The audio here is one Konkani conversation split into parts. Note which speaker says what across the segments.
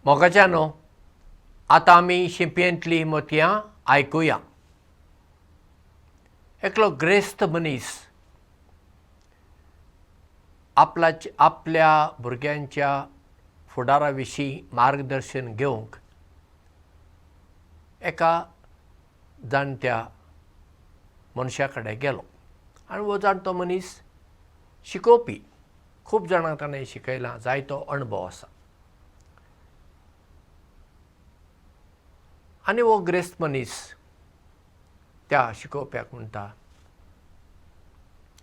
Speaker 1: मोगाच्यानो आतां आमी शिंपयेंतलीं मोतयां आयकुया. एकलो ग्रेस्त मनीस आपल्या भुरग्यांच्या फुडारा विशीं मार्गदर्शन घेवंक एका जाणट्या मनशा कडेन गेलो आनी हो जाणटो मनीस शिकोवपी, खूब जाणांक ताणें शिकयलां, जायतो अणभव आसा. आनी हो ग्रेस्त मनीस त्या शिकोवप्याक म्हणटा,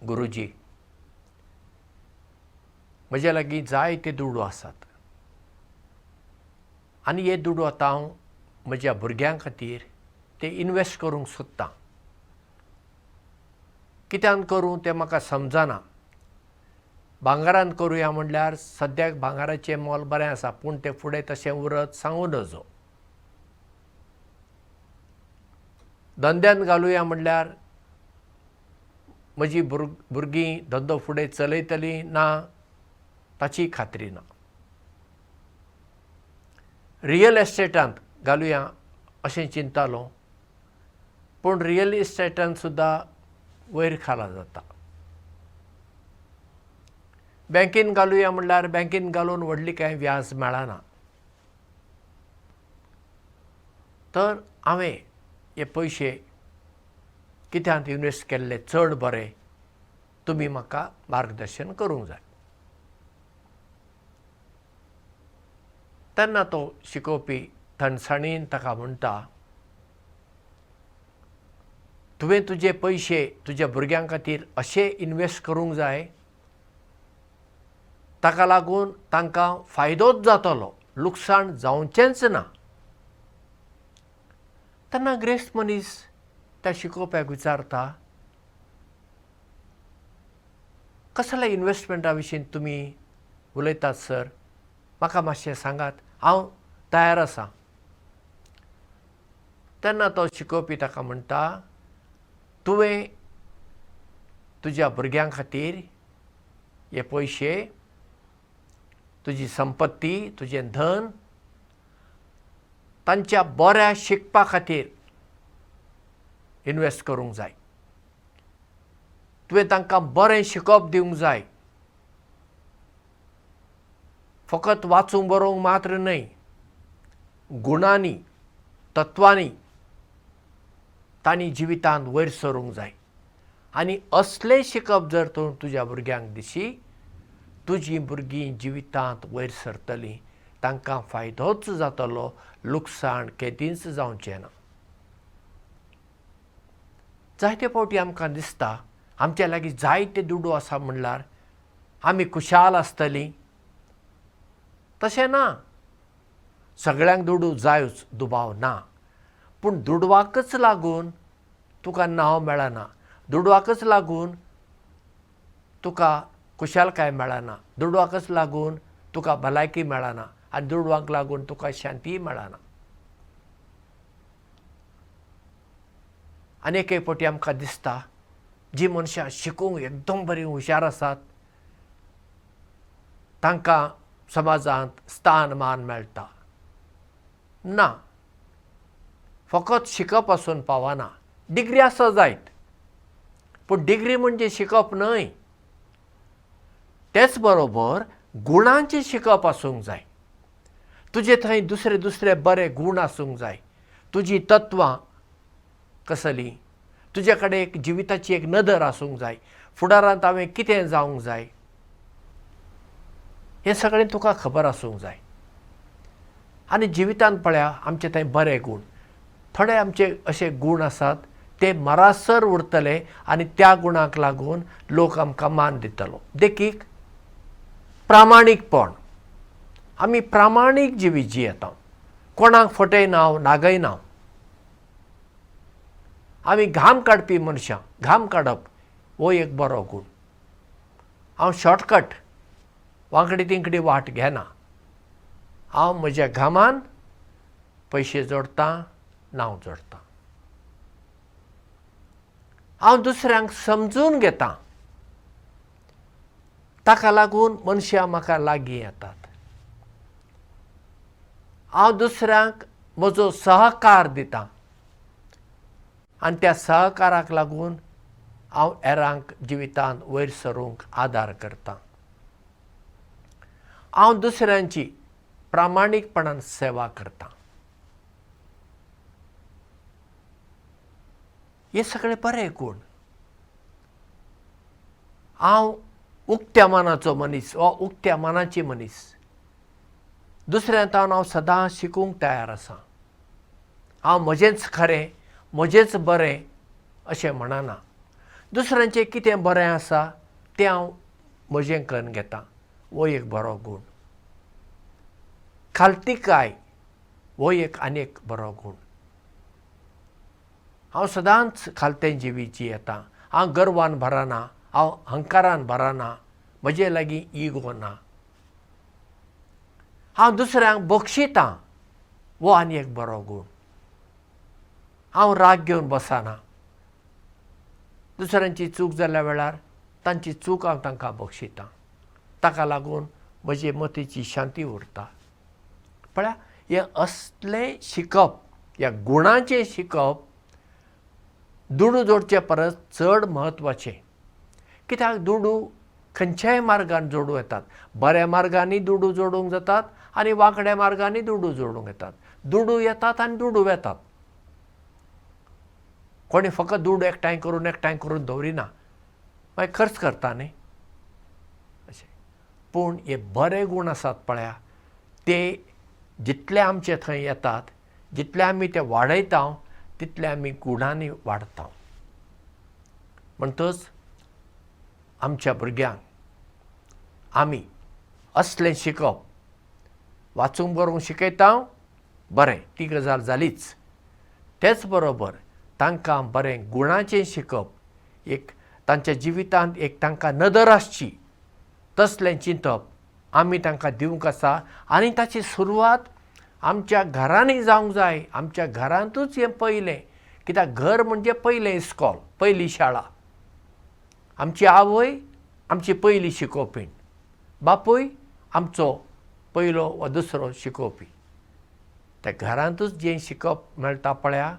Speaker 1: गुरुजी, म्हजे लागीं जायते दुडू आसात आनी हे दुडू आतां हांव म्हज्या भुरग्यां खातीर ते इन्वेस्ट करूंक सोदतां. कित्यान करूं तें म्हाका समजना. भांगारान करुया म्हणल्यार सद्याक भांगाराचें मोल बरें आसा, पूण तें फुडें तशें उरत सांगूं नजो. धंद्यान घालुया म्हणल्यार म्हजीं भुरगीं धंदो फुडें चलयतलीं ना ताची खात्री ना. रियल एस्टेटांत घालुया अशें चिंततालों, पूण रियल इस्टेटांत सुद्दां वयर खाला जाता. बँकेन घालुया म्हणल्यार बँकेन घालून व्हडली कांय व्याज मेळना. तर हांवें हे पयशे कित्याक इन्वेस्ट केल्ले चड बरें, तुमी म्हाका मार्गदर्शन करूंक जाय. तेन्ना तो शिकोवपी थंडसाणीन ताका म्हणटा, तुवें तुजे पयशे तुज्या भुरग्यां खातीर अशे इन्वेस्ट करूंक जाय ताका लागून तांकां फायदोच जातलो, लुकसाण जावचेंच ना. तेन्ना ग्रेस्त मनीस त्या शिकोवप्याक विचारता, कसल्या इन्वेस्टमेंटा विशीं तुमी उलयतात सर, म्हाका मातशें सांगात, हांव तयार आसां. तेन्ना तो शिकोवपी ताका म्हणटा, तुवें तुज्या भुरग्यां खातीर हे पयशे, तुजी संपत्ती, तुजें धन तांच्या बऱ्या शिकपा खातीर इन्वेस्ट करूंक जाय. तुवें तांकां बरें शिकप दिवंक जाय. फकत वाचूंक बरोवंक मात्र न्हय, गुणांनी, तत्वांनी तांणी जिवितांत वयर सरूंक जाय. आनी असलें शिकप जर तूं तुज्या भुरग्यांक दिशी, तुजीं भुरगीं जिवितांत वयर सरतलीं, तांकां फायदोच जातलो, लुकसाण केदींच जावचें ना. जायते फावटी आमकां दिसता आमचे लागीं जायते दुडू आसा म्हणल्यार आमी खुशाल आसतलीं. तशें ना. सगळ्यांक दुडू जायूच, दुबाव ना. पूण दुडवाकच लागून तुका नांव मेळना, दुडवाकच लागून तुका खुशालकाय मेळना, दुडवाकच लागून तुका भलायकी मेळना, आनी दुडवाक लागून तुका शांती मेळना. अनेके फावटी आमकां दिसता जीं मनशां शिकूंक एकदम बरीं हुशार आसात तांकां समाजांत स्थान मान मेळटा. ना, फकत शिकप आसून पावना. डिग्री आसा जायत, पूण डिग्री म्हणजे शिकप न्हय. तेच बरोबर गुणांचें शिकप आसूंक जाय. तुजे थंय दुसरे दुसरे बरे गूण आसूंक जाय. तुजीं तत्वां कसलीं, तुजे कडेन एक जिविताची एक नदर आसूंक जाय. फुडारांत हांवें कितें जावंक जाय हें सगळें तुका खबर आसूंक जाय. आनी जिवितांत पळया आमचे थंय बरे गूण, थोडे आमचे अशे गूण आसात ते मरासर उरतले आनी त्या गुणाक लागून लोक आमकां मान दितलो. देखीक प्रामाणीकपण. आमी प्रामाणीक जिवीत जियेता, कोणाक फटयनाव, नागयनाव. आमी घाम काडपी मनशां, घाम काडप हो एक बरो गूण. हांव शॉर्टकट, वांकडी तिंकडी वाट घेना. हांव म्हज्या घामान पयशे जोडटां, नांव जोडटां. हांव दुसऱ्यांक समजून घेतां, ताका लागून मनशां म्हाका लागीं येतात. हांव दुसऱ्यांक म्हजो सहकार दितां आनी त्या सहकाराक लागून हांव हेरांक जिवितांत वयर सरूंक आदार करतां. हांव दुसऱ्यांची प्रामाणीकपणान सेवा करतां. हे सगळे बरे गूण. हांव उक्त्या मनाचो मनीस वा उक्त्या मनाची मनीस. दुसऱ्यांतावन हांव सदां शिकूंक तयार आसां. हांव म्हजेंच खरें, म्हजेंच बरें अशें म्हणना. दुसऱ्यांचें कितें बरें आसा तें हांव म्हजें करून घेतां. हो एक बरो गूण. खालतीकाय हो एक आनीक बरो गूण. हांव सदांच खालतें जिवी जियेतां. हांव गर्वान भरना, हांव अहंकारान भरना, म्हजे लागीं इगो ना. हांव दुसऱ्यांक बक्षितां, हो आनी एक बरो गूण. हांव राग घेवन बसना. दुसऱ्यांची चूक जाल्या वेळार तांची चूक हांव तांकां बक्षितां. ताका लागून म्हजे मतीची शांती उरता. पळया, हें असलें शिकप, ह्या गुणांचें शिकप दुडू जोडचे परस चड म्हत्वाचें. कित्याक दुडू खंयच्याय मार्गान जोडूं येतात. बऱ्या मार्गांनी दुडू जोडूंक जातात आनी वांकड्या मार्गांनी दुडू जोडूंक येतात. दुडू येतात आनी दुडू वेतात. कोणी फकत दुडू एकठांय करून दवरिना, मागीर खर्च करता न्ही अशें. पूण हे बरे गूण आसात पळया, ते जितले आमचे थंय येतात, जितले आमी ते वाडयता तितले आमी गुणांनी वाडटा. म्हणटच आमच्या भुरग्यांक आमी असलें शिकप, वाचूंक बरोवंक शिकयता, बरें, ती गजाल जालीच. तेच बरोबर तांकां बरें गुणांचें शिकप, एक तांच्या जिवितांत एक तांकां नदर आसची तसलें चिंतप आमी तांकां दिवंक आसा. आनी ताची सुरवात आमच्या घरांनी जावंक जाय. आमच्या घरांतूच हें पयलें. कित्याक घर म्हणजे पयलें इस्कॉल, पयली शाळा. आमची आवय आमची पयली शिकोवपीण, बापूय आमचो पयलो वा दुसरो शिकोवपी. त्या घरांतूच जें शिकप मेळटा पळया,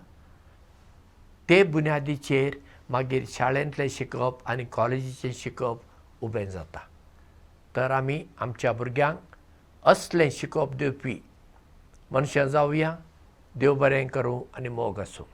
Speaker 1: ते बुन्यादीचेर मागीर शाळेंतलें शिकप आनी कॉलेजीचें शिकप उबें जाता. तर आमी आमच्या भुरग्यांक असलें शिकप दिवपी मनशां जावया. देव बरें करूं आनी मोग आसूं.